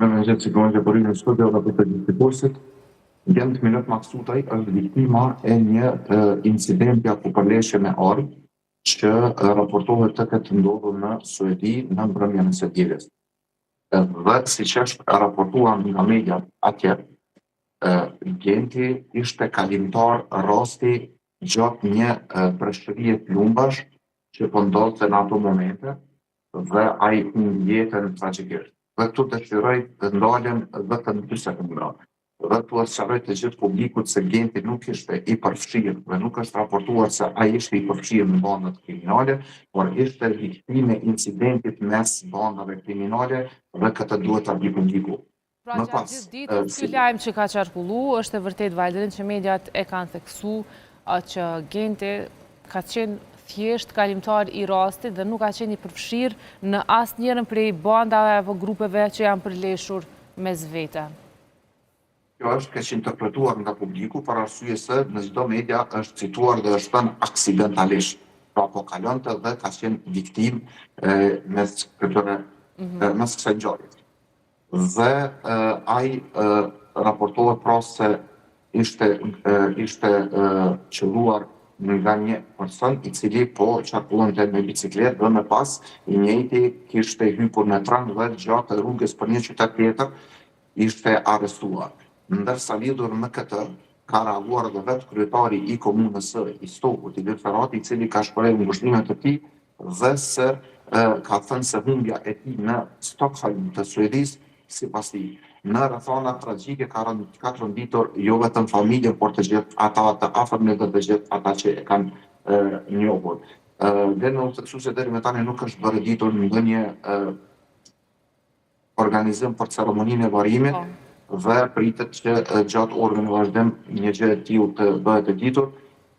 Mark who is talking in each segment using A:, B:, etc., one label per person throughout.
A: Në gjithë sigurisht që përrinë në studio dhe për të gjithë kursit, Gjent Minut Maksutaj është viktima e një incidenti apo përleshje me armë që raportohet të ketë ndodhur në Suedi në mbrëmjen e së dielës. Dhe siç është raportuar nga mediat atje, Gjenti ishte kalimtar rasti gjatë një breshërie plumbash që po ndodhte në ato momente dhe ai humbi jetën tragjikisht. Dhe këtu dëshiroj të ndalem vetëm 2 sekondra. Dhe tu sqaroj të gjithë publikut se Gjenti nuk ishte i përfshirë dhe nuk është raportuar se ai ishte i përfshirë në bandat kriminale, por ishte viktime incidentit mes bandave kriminale dhe këtë duhet ta di publiku.
B: Pra gjatë gjithë ditës, ky lajm që ka qarkullu, është e vërtet Vajlerin që mediat e kanë theksu që Gjenti ka qenë thjesht kalimtar i rastit dhe nuk ka qenë i përfshirë në asnjërin prej bandave apo grupeve që janë përleshur mes vete.
A: Kjo është keq interpretuar nga publiku për arsye se në çdo media është cituar dhe është thënë aksidentalisht. Pra po kalonte dhe ka qenë viktimë mes kësaj ngjarje. Dhe ai raportohet pra se ishte qelluar nga një person i cili po qarkullonte me bicikletë dhe më pas i njëjti kishte hyrë në tram dhe gjatë rrugës për një qytet tjetër ishte arrestuar. Ndërsa lidhur me këtë ka reaguar edhe vetë kryetari i komunës së Istokut, Ilir Ferrati, i cili ka shprehur ngushëllimet e tij dhe se ka thënë se humbja e tij në Stockholm të Suedisë sipas tij në rrethana tragjike ka rënditur jo vetëm familjen, por të gjithë ata të afërm dhe të gjithë ata që e kanë njohur. Dhe në theksuese deri më tani nuk është vëreditur ndonjë organizim për ceremoninë e varrimit dhe pritet që gjatë orëve në vazhdim një gjë e tillë të bëhet e ditur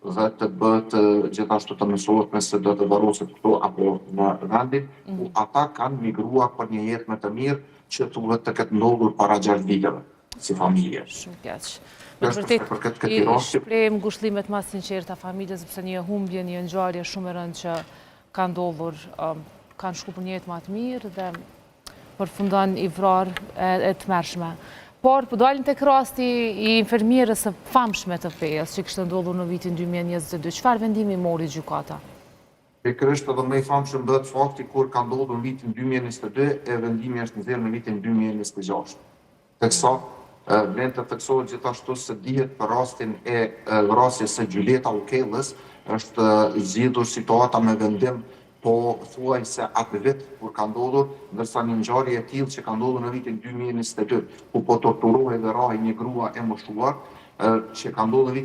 A: dhe të bëhet gjithashtu të mësohet nëse do të varroset këtu apo në vendin, ku ata kanë migruar për një jetë më të mirë që duhet të ketë ndodhur para 6 viteve si familje.
B: Shumë keq. Në vërtet i shprehim ngushëllimet më sinqerta familjes sepse një humbje, një ngjarje shumë e rëndë që ka ndodhur, kanë shkuar për një jetë më të mirë dhe përfundon i vrarë e tmerrshme. Por po dalim tek rasti i infermierës së famshme të Fejës që kishte ndodhur në vitin 2022. Çfarë vendimi mori gjykata?
A: Pikërisht edhe më i famshëm bëhet fakti kur ka ndodhur në vitin 2022 e vendimi është nxjerrë në vitin 2026. Teksa vlen të theksohet gjithashtu se dihet për rastin e vrasjes së Gjuleta Ukellës është zgjidhur situata me vendim po thuaj se atë vit kur ka ndodhur, ndërsa një ngjarje e tillë që ka ndodhur në vitin 2022, ku po torturohej dhe rahej një grua e moshuar, që ka ndodhur në